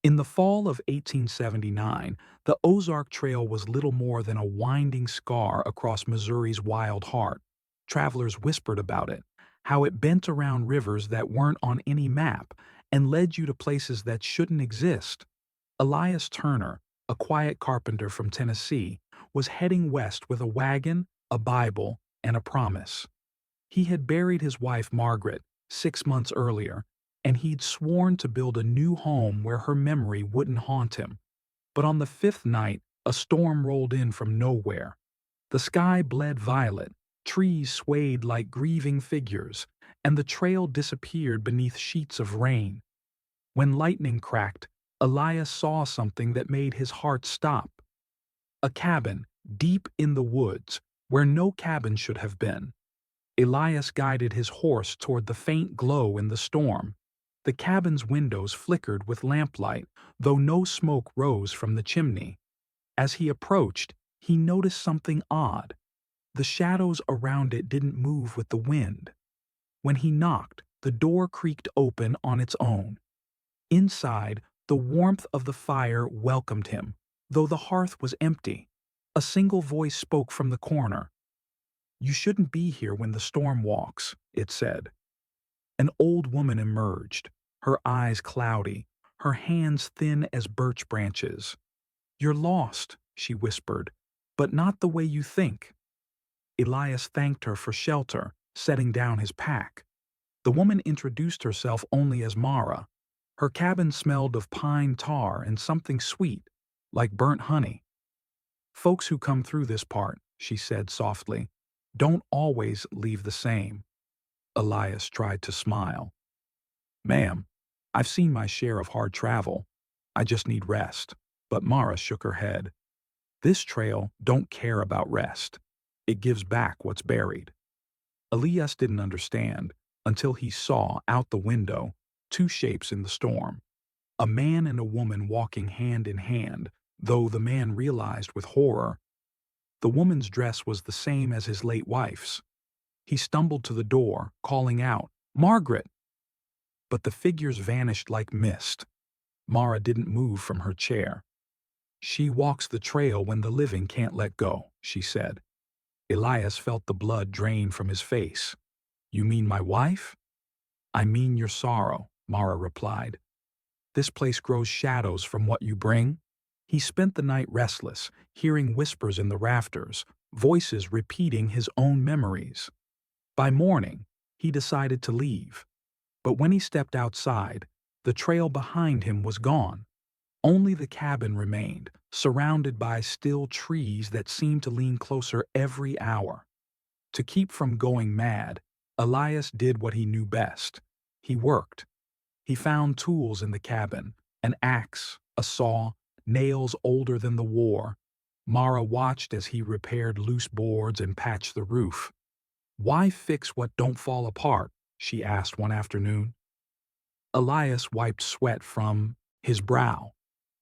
In the fall of 1879, the Ozark Trail was little more than a winding scar across Missouri's wild heart. Travelers whispered about it, how it bent around rivers that weren't on any map and led you to places that shouldn't exist. Elias Turner, a quiet carpenter from Tennessee, was heading west with a wagon, a Bible, and a promise. He had buried his wife Margaret 6 months earlier, and he'd sworn to build a new home where her memory wouldn't haunt him. But on the fifth night, a storm rolled in from nowhere. The sky bled violet, trees swayed like grieving figures, and the trail disappeared beneath sheets of rain. When lightning cracked, Elias saw something that made his heart stop. A cabin, deep in the woods, where no cabin should have been. Elias guided his horse toward the faint glow in the storm. The cabin's windows flickered with lamplight, though no smoke rose from the chimney. As he approached, he noticed something odd. The shadows around it didn't move with the wind. When he knocked, the door creaked open on its own. Inside, the warmth of the fire welcomed him, though the hearth was empty. A single voice spoke from the corner. "You shouldn't be here when the storm walks," it said. An old woman emerged, her eyes cloudy, her hands thin as birch branches. "You're lost," she whispered, "but not the way you think." Elias thanked her for shelter, setting down his pack. The woman introduced herself only as Mara. Her cabin smelled of pine tar and something sweet, like burnt honey. "Folks who come through this part," she said softly, "don't always leave the same." Elias tried to smile. "Ma'am, I've seen my share of hard travel. I just need rest." But Mara shook her head. "This trail don't care about rest. It gives back what's buried." Elias didn't understand until he saw, out the window, two shapes in the storm. A man and a woman walking hand in hand, though the man realized with horror. The woman's dress was the same as his late wife's. He stumbled to the door, calling out, "Margaret!" But the figures vanished like mist. Mara didn't move from her chair. "She walks the trail when the living can't let go," she said. Elias felt the blood drain from his face. "You mean my wife?" "I mean your sorrow," Mara replied. "This place grows shadows from what you bring." He spent the night restless, hearing whispers in the rafters, voices repeating his own memories. By morning, he decided to leave. But when he stepped outside, the trail behind him was gone. Only the cabin remained, surrounded by still trees that seemed to lean closer every hour. To keep from going mad, Elias did what he knew best. He worked. He found tools in the cabin, an axe, a saw, nails older than the war. Mara watched as he repaired loose boards and patched the roof. "Why fix what don't fall apart?" she asked one afternoon. Elias wiped sweat from his brow.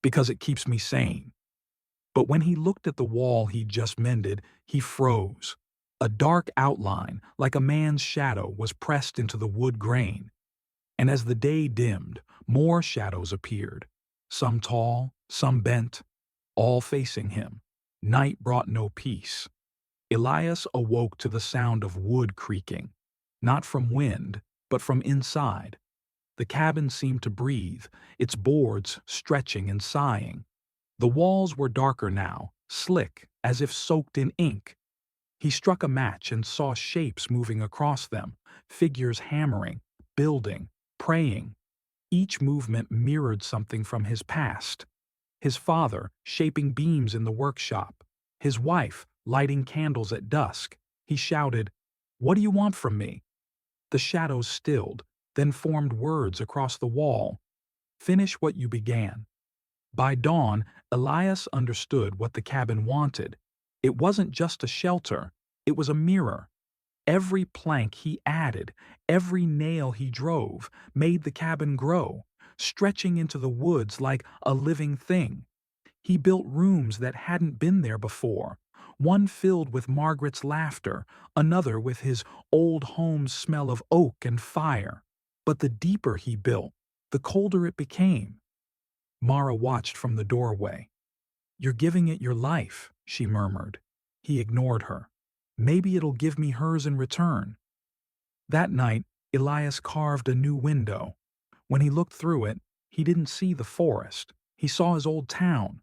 "Because it keeps me sane." But when he looked at the wall he'd just mended, he froze. A dark outline, like a man's shadow, was pressed into the wood grain. And as the day dimmed, more shadows appeared, some tall, some bent, all facing him. Night brought no peace. Elias awoke to the sound of wood creaking, not from wind, but from inside. The cabin seemed to breathe, its boards stretching and sighing. The walls were darker now, slick, as if soaked in ink. He struck a match and saw shapes moving across them, figures hammering, building, praying. Each movement mirrored something from his past. His father shaping beams in the workshop, his wife lighting candles at dusk. He shouted, "What do you want from me?" The shadows stilled, then formed words across the wall. "Finish what you began." By dawn, Elias understood what the cabin wanted. It wasn't just a shelter, it was a mirror. Every plank he added, every nail he drove, made the cabin grow, stretching into the woods like a living thing. He built rooms that hadn't been there before, one filled with Margaret's laughter, another with his old home's smell of oak and fire. But the deeper he built, the colder it became. Mara watched from the doorway. "You're giving it your life," she murmured. He ignored her. "Maybe it'll give me hers in return." That night, Elias carved a new window. When he looked through it, he didn't see the forest. He saw his old town.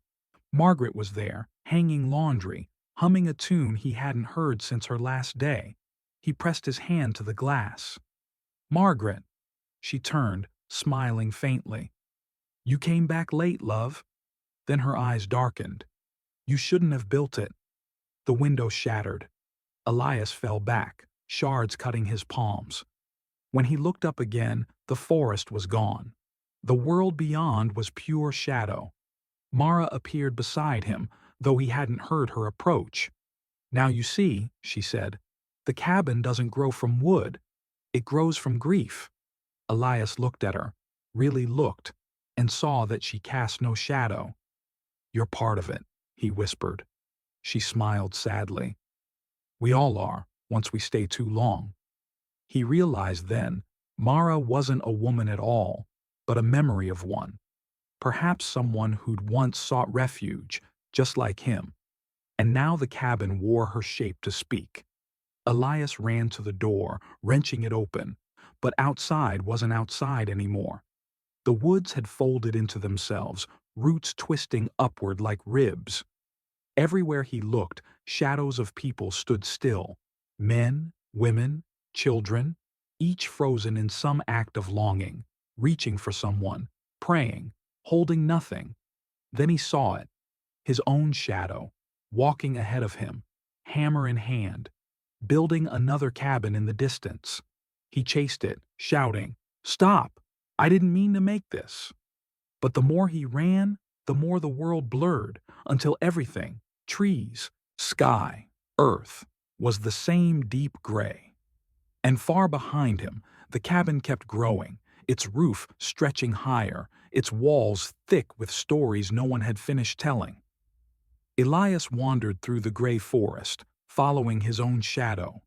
Margaret was there, hanging laundry, humming a tune he hadn't heard since her last day. He pressed his hand to the glass. "Margaret." She turned, smiling faintly. "You came back late, love." Then her eyes darkened. "You shouldn't have built it." The window shattered. Elias fell back, shards cutting his palms. When he looked up again, the forest was gone. The world beyond was pure shadow. Mara appeared beside him, though he hadn't heard her approach. "Now you see," she said, "the cabin doesn't grow from wood. It grows from grief." Elias looked at her, really looked, and saw that she cast no shadow. "You're part of it," he whispered. She smiled sadly. "We all are, once we stay too long." He realized then, Mara wasn't a woman at all, but a memory of one. Perhaps someone who'd once sought refuge, just like him. And now the cabin wore her shape to speak. Elias ran to the door, wrenching it open, but outside wasn't outside anymore. The woods had folded into themselves, roots twisting upward like ribs. Everywhere he looked, shadows of people stood still. Men, women, children, each frozen in some act of longing, reaching for someone, praying, holding nothing. Then he saw it, his own shadow, walking ahead of him, hammer in hand, building another cabin in the distance. He chased it, shouting, "Stop! I didn't mean to make this." But the more he ran, the more the world blurred, until everything, trees, sky, earth, was the same deep gray. And far behind him, the cabin kept growing, its roof stretching higher, its walls thick with stories no one had finished telling. Elias wandered through the gray forest, following his own shadow.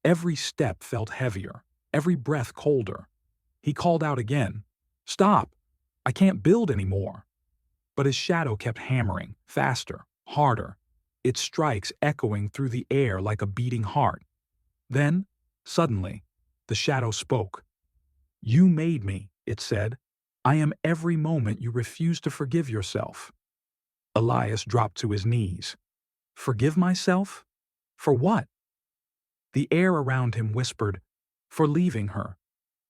Every step felt heavier, every breath colder. He called out again, "Stop! I can't build anymore." But his shadow kept hammering, faster, harder, its strikes echoing through the air like a beating heart. Then, suddenly, the shadow spoke. "You made me," it said. "I am every moment you refuse to forgive yourself." Elias dropped to his knees. "Forgive myself? For what?" The air around him whispered, "For leaving her.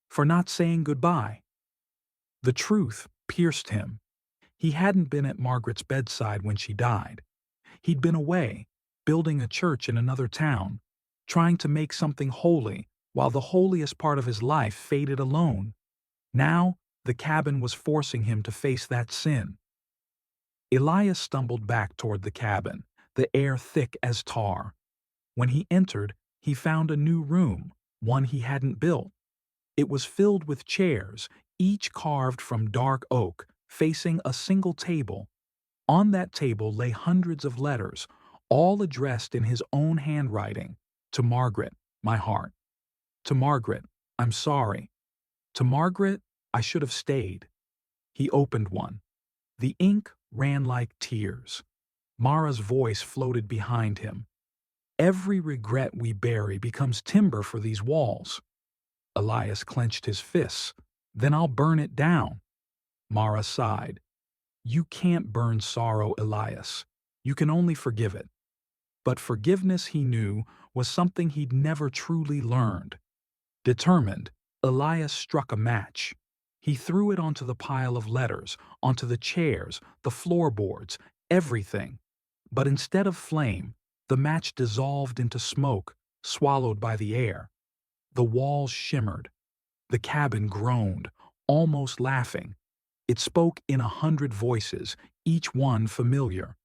For not saying goodbye." The truth pierced him. He hadn't been at Margaret's bedside when she died. He'd been away, building a church in another town, trying to make something holy while the holiest part of his life faded alone. Now, the cabin was forcing him to face that sin. Elias stumbled back toward the cabin, the air thick as tar. When he entered, he found a new room, one he hadn't built. It was filled with chairs, each carved from dark oak, facing a single table. On that table lay hundreds of letters, all addressed in his own handwriting. To Margaret, my heart. To Margaret, I'm sorry. To Margaret, I should have stayed. He opened one. The ink ran like tears. Mara's voice floated behind him. "Every regret we bury becomes timber for these walls." Elias clenched his fists. "Then I'll burn it down." Mara sighed. "You can't burn sorrow, Elias. You can only forgive it." But forgiveness, he knew, was something he'd never truly learned. Determined, Elias struck a match. He threw it onto the pile of letters, onto the chairs, the floorboards, everything. But instead of flame, the match dissolved into smoke, swallowed by the air. The walls shimmered. The cabin groaned, almost laughing. It spoke in 100 voices, each one familiar.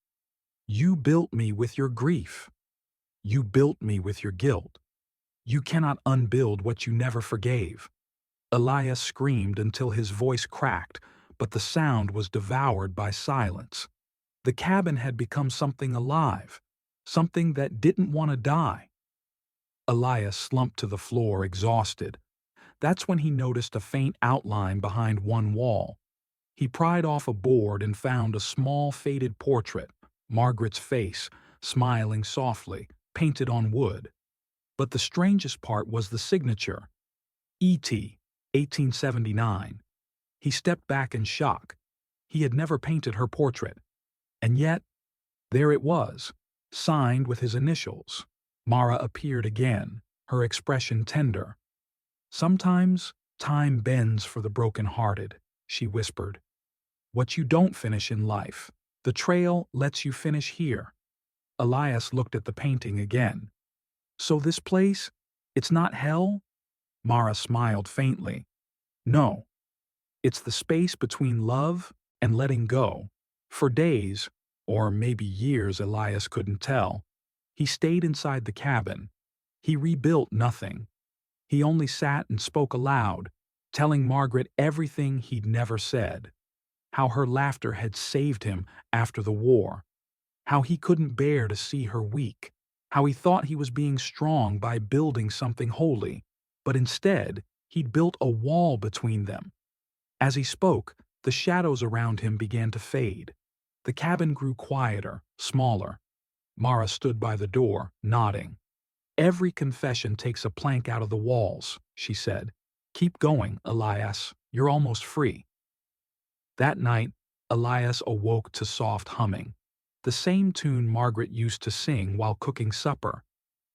"You built me with your grief. You built me with your guilt. You cannot unbuild what you never forgave." Elias screamed until his voice cracked, but the sound was devoured by silence. The cabin had become something alive, something that didn't want to die. Elias slumped to the floor, exhausted. That's when he noticed a faint outline behind one wall. He pried off a board and found a small faded portrait, Margaret's face, smiling softly, painted on wood. But the strangest part was the signature, E.T., 1879. He stepped back in shock. He had never painted her portrait. And yet, there it was, signed with his initials. Mara appeared again, her expression tender. "Sometimes time bends for the broken-hearted," she whispered. "What you don't finish in life, the trail lets you finish here." Elias looked at the painting again. "So this place, it's not hell?" Mara smiled faintly. "No. It's the space between love and letting go." For days, or maybe years, Elias couldn't tell, he stayed inside the cabin. He rebuilt nothing. He only sat and spoke aloud, telling Margaret everything he'd never said. How her laughter had saved him after the war. How he couldn't bear to see her weak. How he thought he was being strong by building something holy, but instead he'd built a wall between them. As he spoke, the shadows around him began to fade. The cabin grew quieter, smaller. Mara stood by the door, nodding. "Every confession takes a plank out of the walls," she said. "Keep going, Elias. You're almost free." That night, Elias awoke to soft humming, the same tune Margaret used to sing while cooking supper.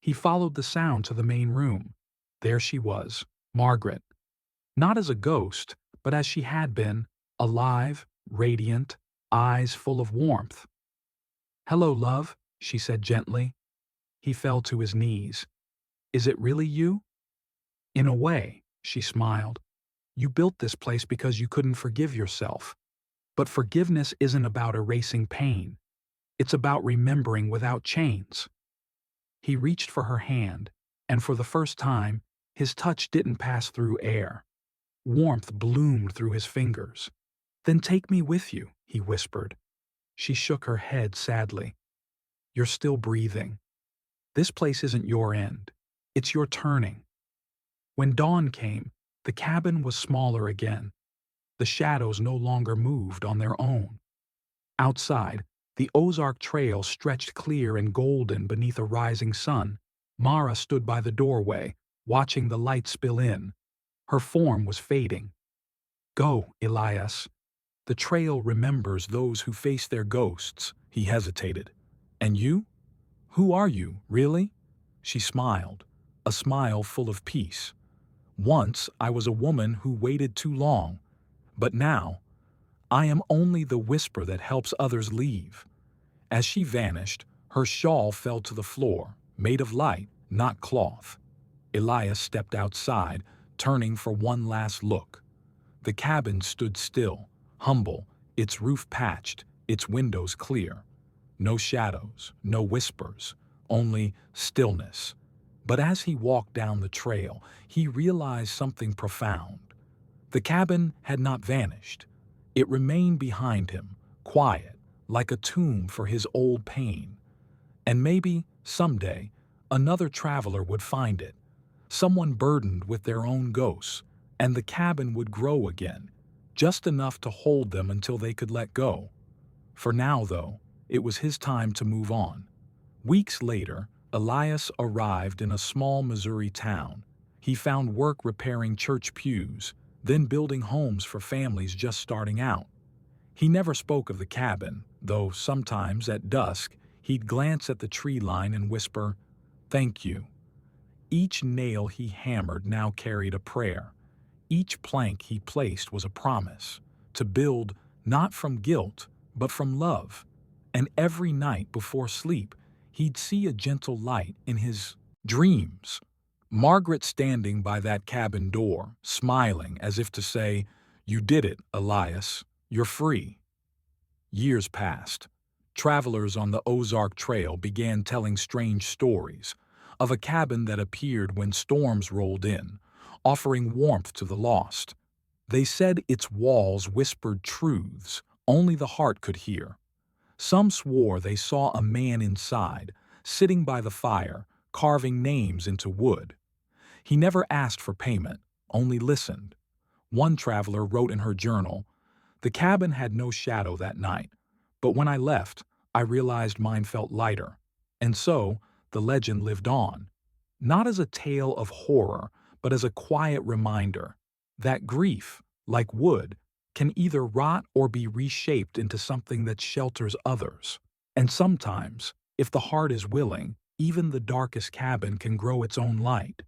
He followed the sound to the main room. There she was, Margaret. Not as a ghost, but as she had been, alive, radiant, eyes full of warmth. "Hello, love," she said gently. He fell to his knees. "Is it really you?" "In a way," she smiled. "You built this place because you couldn't forgive yourself. But forgiveness isn't about erasing pain. It's about remembering without chains." He reached for her hand, and for the first time, his touch didn't pass through air. Warmth bloomed through his fingers. "Then take me with you," he whispered. She shook her head sadly. "You're still breathing. This place isn't your end. It's your turning." When dawn came, the cabin was smaller again. The shadows no longer moved on their own. Outside, the Ozark Trail stretched clear and golden beneath a rising sun. Mara stood by the doorway, watching the light spill in. Her form was fading. "Go, Elias. The trail remembers those who face their ghosts." He hesitated. "And you? Who are you, really?" She smiled, a smile full of peace. "Once I was a woman who waited too long, but now I am only the whisper that helps others leave." As she vanished, her shawl fell to the floor, made of light, not cloth. Elias stepped outside, turning for one last look. The cabin stood still, humble, its roof patched, its windows clear. No shadows, no whispers, only stillness. But as he walked down the trail, he realized something profound. The cabin had not vanished. It remained behind him, quiet, like a tomb for his old pain. And maybe, someday, another traveler would find it, someone burdened with their own ghosts, and the cabin would grow again, just enough to hold them until they could let go. For now, though, it was his time to move on. Weeks later, Elias arrived in a small Missouri town. He found work repairing church pews, then building homes for families just starting out. He never spoke of the cabin, though sometimes at dusk he'd glance at the tree line and whisper, "Thank you." Each nail he hammered now carried a prayer. Each plank he placed was a promise, to build not from guilt, but from love. And every night before sleep, he'd see a gentle light in his dreams. Margaret standing by that cabin door, smiling as if to say, "You did it, Elias. You're free." Years passed. Travelers on the Ozark Trail began telling strange stories of a cabin that appeared when storms rolled in, offering warmth to the lost. They said its walls whispered truths only the heart could hear. Some swore they saw a man inside, sitting by the fire, carving names into wood. He never asked for payment, only listened. One traveler wrote in her journal, The cabin had no shadow that night, but when I left, I realized mine felt lighter. And so, the legend lived on, not as a tale of horror, but as a quiet reminder that grief, like wood, can either rot or be reshaped into something that shelters others. And sometimes, if the heart is willing, even the darkest cabin can grow its own light.